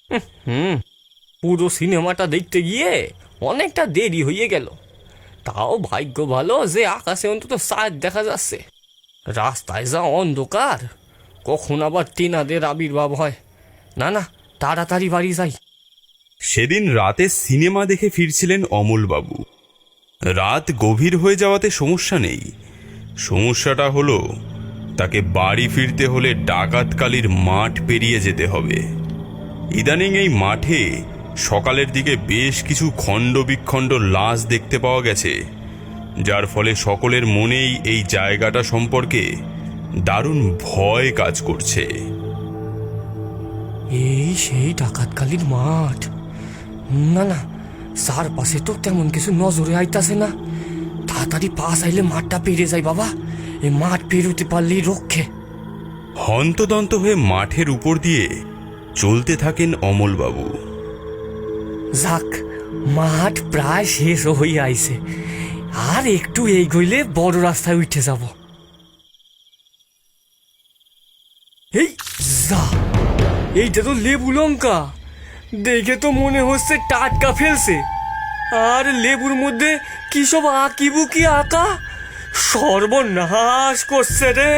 হুম, পুরো সিনেমাটা দেখতে গিয়ে অনেকটা দেরি হয়ে গেল। তাও ভাগ্য ভালো যে আকাশে অন্তত চাঁদ দেখা যাচ্ছে। রাস্তায় যা অন্ধকার, কখন আবার টিনাদের আবির্ভাব হয়। না না, তাড়াতাড়ি বাড়ি যাই। সেদিন রাতে সিনেমা দেখে ফিরছিলেন অমলবাবু। রাত গভীর হয়ে যাওয়াতে সমস্যা নেই, সমস্যাটা হলো তাকে বাড়ি ফিরতে হলে ডাকাতকালির মাঠ পেরিয়ে যেতে হবে। ইদানিং এই মাঠে সকালের দিকে বেশ কিছু খণ্ড বিখণ্ড লাশ দেখতে পাওয়া গেছে, যার ফলে সকলের মনেই এই জায়গাটা সম্পর্কে দারুণ ভয় কাজ করছে। এই সেই ডাকাতকালীর মাঠ। না না, চারপাশে তো তেমন কিছু নজরে আইতাছে না। তাড়াতাড়ি পাশ আইলে মাঠটা পেরিয়ে যাই বাবা। এই মাঠ পেরোতে পারলেই রক্ষে। হন্তদন্ত হয়ে মাঠের উপর দিয়ে চলতে থাকেন অমলবাবু। যাক, মাঠ প্রায় শেষ হয়ে আইছে। আর একটু এগোইলে বড় রাস্তায় উঠে যাব। এই যা, এইটা তো লেবু লঙ্কা। দেখে তো মনে হচ্ছে টাটকা ফেলছে। আর লেবুর মধ্যে কি সব আঁকিবুকি আঁকা, সর্বনাশ করছে রে।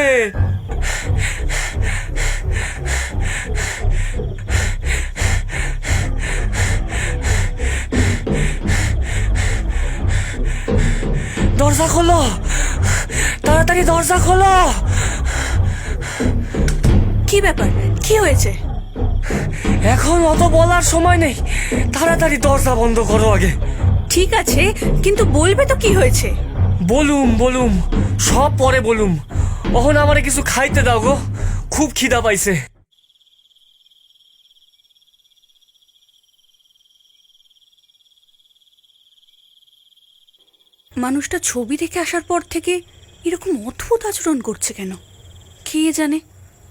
দরজা খোলো, তাড়াতাড়ি দরজা খোলো। কি ব্যাপার, কি হয়েছে? এখন অত বলার সময় নেই, তাড়াতাড়ি দরজা বন্ধ করো আগে। ঠিক আছে, কিন্তু বলবে তো কি হয়েছে? বলুম বলুম, সব পরে বলুম। এখন আমারে কিছু খাইতে দাও গো, খুব খিদা পাইছে। মানুষটা ছবি দেখে আসার পর থেকে এরকম অদ্ভুত আচরণ করছে কেন? কে জানে।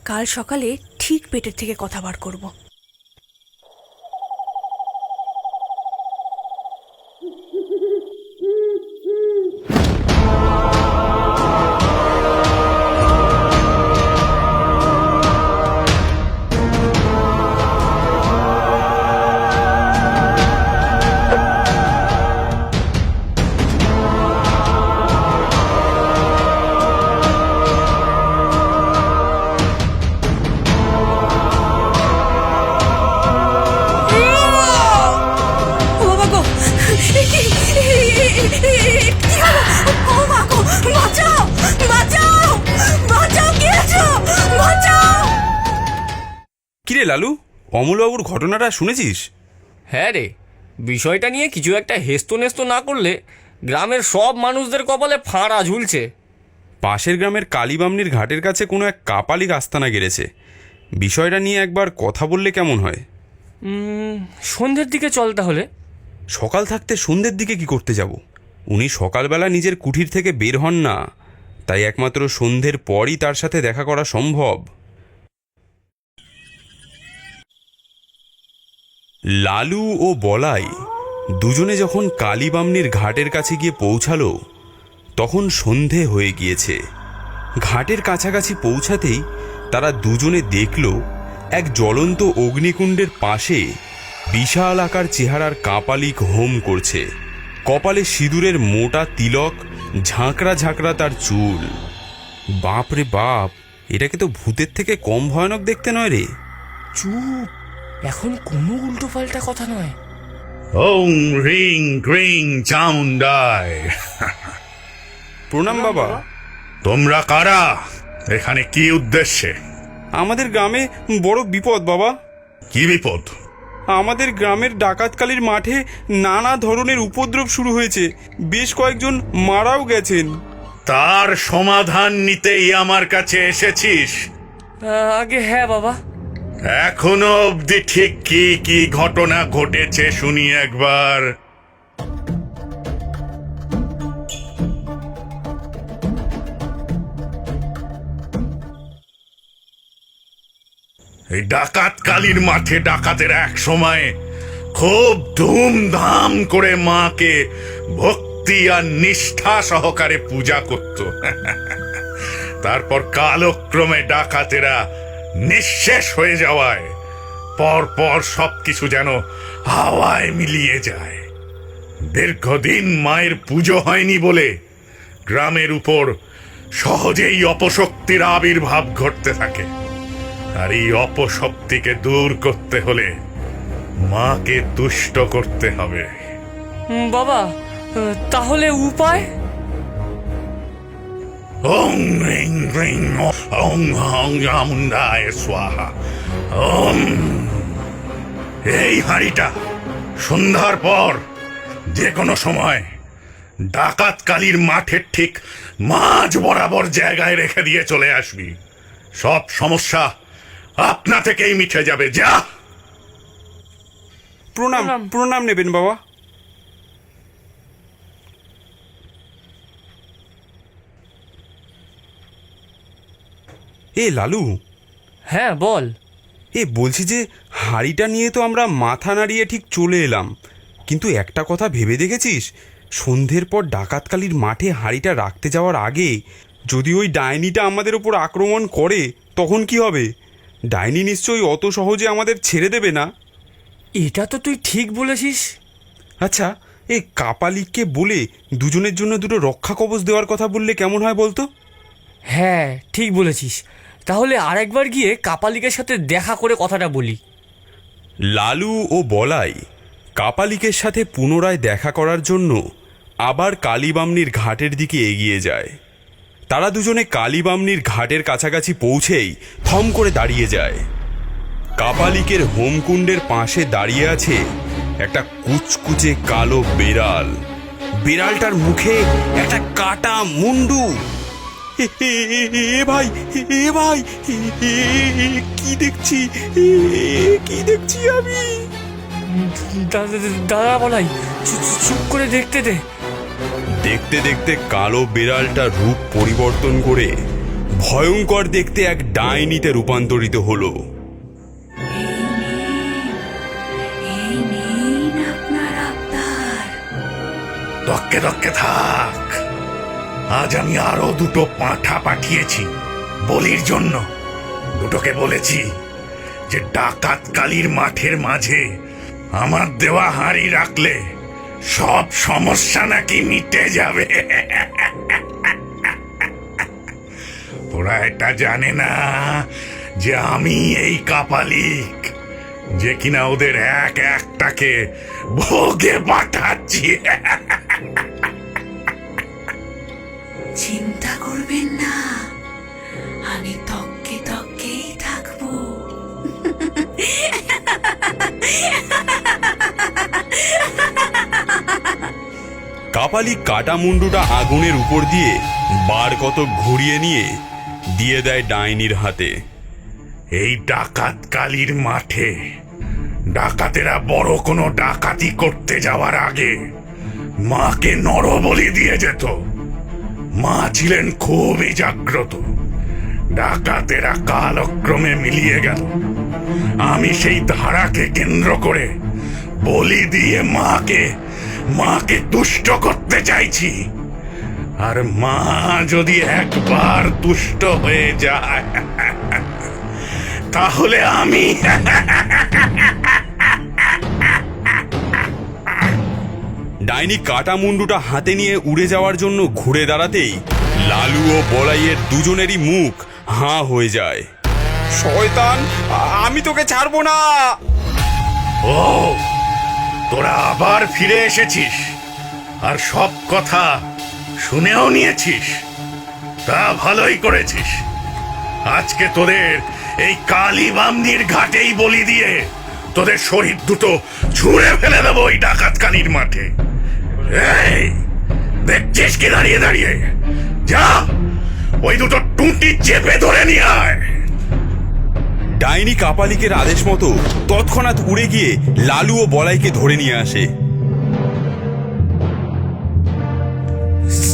কাল সকালে ঠিক পেটের থেকে কথা বার করব। ও বাবা গো, কি হলো? ও মা গো, বাঁচাও বাঁচাও বাঁচাও, কে আছো? বাঁচাও! কিরে লালু, অমলবাবুর ঘটনাটা শুনেছিস? হ্যাঁ রে, বিষয়টা নিয়ে কিছু একটা হেস্তনেস্ত না করলে গ্রামের সব মানুষদের কপালে ফাঁড়া ঝুলছে। পাশের গ্রামের কালীবামনির ঘাটের কাছে কোনো এক কাপালিক আস্তানা গেড়েছে। বিষয়টা নিয়ে একবার কথা বললে কেমন হয়? সন্ধ্যের দিকে চল তাহলে। সকাল থাকতে সন্ধ্যের দিকে কি করতে যাব? উনি সকালবেলা নিজের কুঠির থেকে বের হন না, তাই একমাত্র সন্ধ্যের পরই তার সাথে দেখা করা সম্ভব। লালু ও বলাই দুজনে যখন কালীবামনির ঘাটের কাছে গিয়ে পৌঁছালো, তখন সন্ধে হয়ে গিয়েছে। ঘাটের কাছাকাছি পৌঁছাতেই তারা দুজনে দেখল এক জ্বলন্ত অগ্নিকুণ্ডের পাশে বিশাল আকার চেহারার কাপালিক হোম করছে। কপালে সিঁদুরের মোটা তিলক, ঝাঁকড়া ঝাঁকড়া তার চুল। বাপ রে বাপ, এটাকে তো ভূতের থেকে কম ভয়ানক দেখতে নয় রে। চুপ, এখন কোনো উল্টো পাল্টা কথা নয়। ওং হ্রিং ক্রিং চামুন্ডায়। প্রণাম বাবা। তোমরা কারা? এখানে কি উদ্দেশ্যে? আমাদের গ্রামে বড় বিপদ বাবা। কি বিপদ? আমাদের গ্রামের ডাকাতকালীর মাঠে নানা ধরনের উপদ্রব শুরু হয়েছে, বেশ কয়েকজন মারাও গেছেন। তার সমাধান নিতেই আমার কাছে এসেছিস? আগে হ্যাঁ বাবা। এখনো অবধি ঠিক কি কি ঘটনা ঘটেছে শুনি একবার। এই ডাকাতকালীর মাঠে ডাকাতের এক সময় খুব ধুমধাম করে মাকে ভক্তি আর নিষ্ঠা সহকারে পূজা করত। তারপর কালক্রমে ডাকাতেরা নিঃশেষ হয়ে যাওয়ায় পর পর সবকিছু যেন হাওয়ায় মিলিয়ে যায়। দীর্ঘদিন মায়ের পুজো হয়নি বলে গ্রামের উপর সহজেই অপশক্তির আবির্ভাব ঘটতে থাকে। আর এই অপশক্তিকে দূর করতে হলে মাকে তুষ্ট করতে হবে। বাবা, তাহলে উপায়? ওং হ্রিং হ্রিং ওং হং চামুণ্ডায় স্বাহা। ওম। এই হাঁড়িটা সন্ধ্যার পর যে কোনো সময় ডাকাত কালীর মাঠের ঠিক মাঝ বরাবর জায়গায় রেখে দিয়ে চলে আসবি। সব সমস্যা আপনা থেকেই মিটে যাবে। যা। প্রণাম প্রণাম নেবেন বাবা। এ লালু, হ্যাঁ বল। বলছি যে হাঁড়িটা নিয়ে তো আমরা মাথা নাড়িয়ে ঠিক চলে এলাম, কিন্তু একটা কথা ভেবে দেখেছিস, সন্ধ্যের পর ডাকাতকালীর মাঠে হাঁড়িটা রাখতে যাওয়ার আগে যদি ওই ডাইনিটা আমাদের ওপর আক্রমণ করে তখন কি হবে? ডাইনি নিশ্চয়ই অত সহজে আমাদের ছেড়ে দেবে না। এটা তো তুই ঠিক বলেছিস। আচ্ছা, এই কাপালিককে বলে দুজনের জন্য দুটো রক্ষা কবচ দেওয়ার কথা বললে কেমন হয় বলতো? হ্যাঁ ঠিক বলেছিস, তাহলে আরেকবার গিয়ে কাপালিকের সাথে দেখা করে কথাটা বলি। লালু ও বলাই কাপালিকের সাথে পুনরায় দেখা করার জন্য আবার কালীবামনির ঘাটের দিকে এগিয়ে যায়। তারা দুজনে কালীবামনির ঘাটের কাছাকাছি পৌঁছেই থম করে দাঁড়িয়ে যায়। কাপালিকের হোমকুণ্ডের পাশে দাঁড়িয়ে আছে একটা কুচকুচে কালো বেড়াল। বিড়ালটার মুখে একটা কাটা মুন্ডু। ভাই ভাই, কি দেখছি আমি? দাদা বলাই, চুপ করে দেখতে দে। দেখতে দেখতে কালো বিড়ালটা রূপ পরিবর্তন করে ভয়ঙ্কর দেখতে এক ডাইনিতে রূপান্তরিত হলো। দক্কে দক্কে থাক। আজ আমি আরো দুটো পাঁঠা পাঠিয়েছি বলির জন্য। দুটোকে বলেছি যে ডাকাত কালীর মাঠের মাঝে আমার দেওয়া হাঁড়ি রাখলে সব সমস্যা নাকি মিটে যাবে। ওরা এটা জানে না যে আমি এই কাপালিক, যে কিনা ওদের এক একটাকে ভোগে পাঠাচ্ছি। চিন্তা করবেন না, আমি তককে তককেই থাকবো। কাপালিক কাটা মুন্ডুটা আগুনের উপর দিয়ে বার কত ঘুরিয়ে নিয়ে দিয়ে দেয় ডাইনির হাতে। এই ডাকাত কালীর মাঠে ডাকাতেরা বড় কোনো ডাকাতি করতে যাওয়ার আগে মাকে নরবলি দিয়ে যেত। মা ছিলেন খুবই জাগ্রত। ডাকাতেরা কালক্রমে মিলিয়ে গেল। আমি সেই ধারাকে কেন্দ্র করে বলি দিয়ে মাকে তুষ্ট করতে চাইছি। আর মা যদি একবার তুষ্ট হয়ে যায় তাহলে আমি ডাইনি কাটা মুন্ডুটা হাতে নিয়ে উড়ে যাওয়ার জন্য ঘুরে দাঁড়াতেই লালু ও বলাইয়ের দুজনেরই মুখ হাঁ হয়ে যায়। শয়তান, আমি তোকে ছাড়বো না। ও, তোরা আবার ফিরে এসেছিস আর সব কথা শুনেও নিয়েছিস। তা ভালোই করেছিস। আজকে তোদের এই কালীবামনির ঘাটেই বলি দিয়ে তোদের শরীর দুটো ছুঁড়ে ফেলে দেবো ওই ডাকাত কালীর মাঠে। এই দেখছিস কি দাঁড়িয়ে দাঁড়িয়ে? যা, ওই দুটো টুঁটি চেপে ধরে নিয়ে আয়। ডাইনি কাপালিকের আদেশ মতো তৎক্ষণাৎ উড়ে গিয়ে লালু ও বলাইকে ধরে নিয়ে আসে।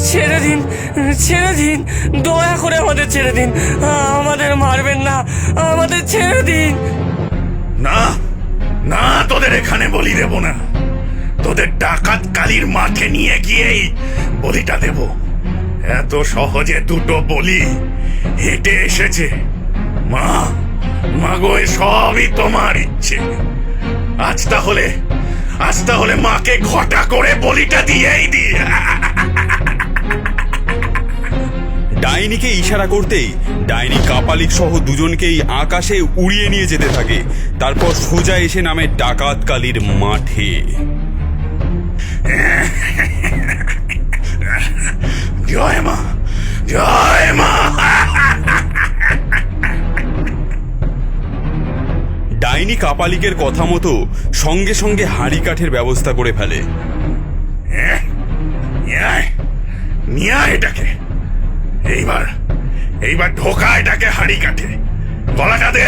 ছেড়ে দিন, ছেড়ে দিন, দয়া করে আমাদের ছেড়ে দিন। আমাদের মারবেন না, আমাদের ছেড়ে দিন। না না, তোদের এখানে বলি দেব না। তোদের ডাকাত কালীর মাঠে নিয়ে গিয়েই বলিটা দেব। এত সহজে দুটো বলি হেঁটে এসেছে। মা, মাগো, এ সবই তোমার ইচ্ছে। আজ তাহলে মাকে ঘটা করে বলিটা দিয়েই দিয়ে। ডাইনিকে ইশারা করতেই ডাইনি কাপালিক সহ দুজনকেই আকাশে উড়িয়ে নিয়ে যেতে থাকে। তারপর সোজা এসে নামে ডাকাত কালীর মাঠে। জয় মা, জয় মা। ডাইনি কাপালিকের কথা মতো সঙ্গে সঙ্গে হাঁড়ি কাঠের ব্যবস্থা করে ফেলে। নিয়ে আয় এটাকে। এইবার ঢোকা এটাকে হাঁড়ি কাঠে। গলাটা দে।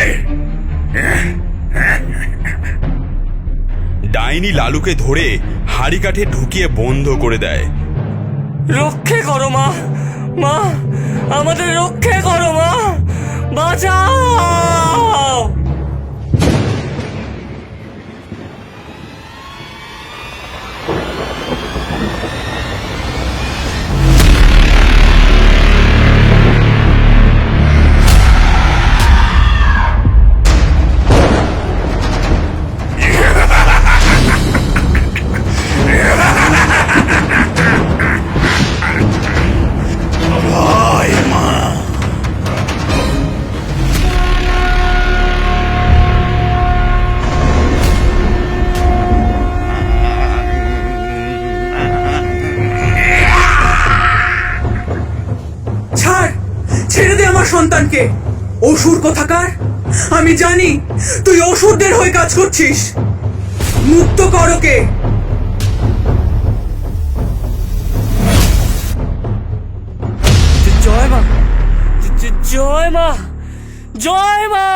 ডাইনি লালুকে ধরে হাঁড়ি কাঠে ঢুকিয়ে বন্ধ করে দেয়। রক্ষে করো মা, মা আমাদের রক্ষে করো মা, বাঁচাও। জয় মা। ছাড়, ছেড়ে দে আমার সন্তানকে। অসুর কোথাকার, আমি জানি তুই অসুরদের হয়ে কাজ করছিস। মুক্ত কর ওকে। জয় মা, জয় মা, জয় মা।